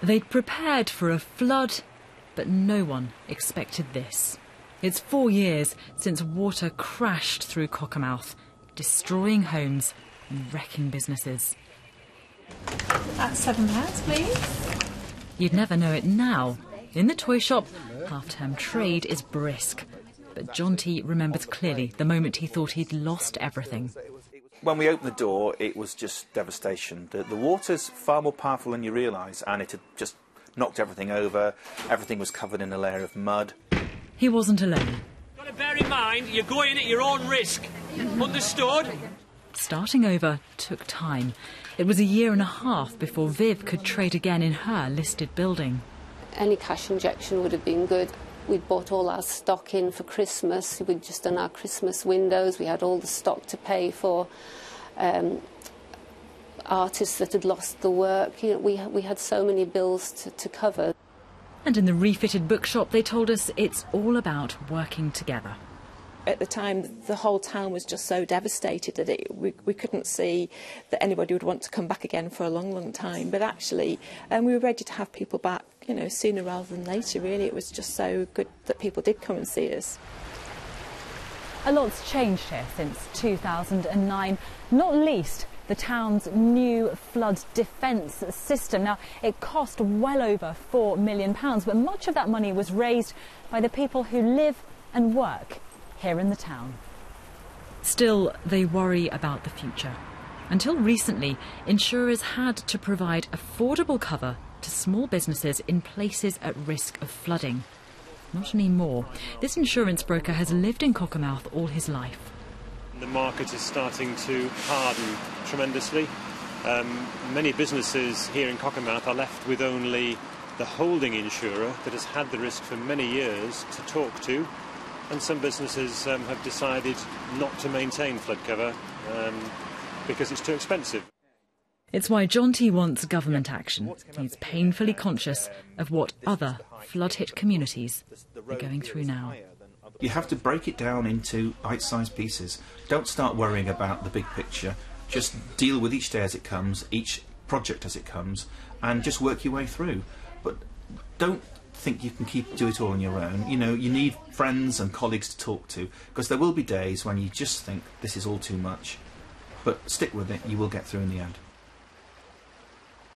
They'd prepared for a flood, but no one expected this. It's 4 years since water crashed through Cockermouth, destroying homes and wrecking businesses. That's £7, please. You'd never know it now. In the toy shop, half-term trade is brisk. But John T remembers clearly the moment he thought he'd lost everything. When we opened the door, it was just devastation. The water's far more powerful than you realise, and it had just knocked everything over. Everything was covered in a layer of mud. He wasn't alone. Got to bear in mind, you're going at your own risk. Understood? Starting over took time. It was 1.5 years before Viv could trade again in her listed building. Any cash injection would have been good. We'd bought all our stock in for Christmas. We'd just done our Christmas windows. We had all the stock to pay for artists that had lost the work. You know, we had so many bills to cover. And in the refitted bookshop, they told us it's all about working together. At the time, the whole town was just so devastated that we couldn't see that anybody would want to come back again for a long, long time. But actually, we were ready to have people back, you know, sooner rather than later, really. It was just so good that people did come and see us. A lot's changed here since 2009, not least the town's new flood defence system. Now, it cost well over £4 million, but much of that money was raised by the people who live and work here in the town. Still, they worry about the future. Until recently, insurers had to provide affordable cover to small businesses in places at risk of flooding. Not anymore. This insurance broker has lived in Cockermouth all his life. The market is starting to harden tremendously. Many businesses here in Cockermouth are left with only the holding insurer that has had the risk for many years to talk to. And some businesses have decided not to maintain flood cover because it's too expensive. It's why John T wants government action. He's painfully conscious of what other flood-hit communities are going through now. You have to break it down into bite-sized pieces. Don't start worrying about the big picture. Just deal with each day as it comes, each project as it comes, and just work your way through. But don't think you can do it all on your own. You know, you need friends and colleagues to talk to, because there will be days when you just think this is all too much. But stick with it, you will get through in the end.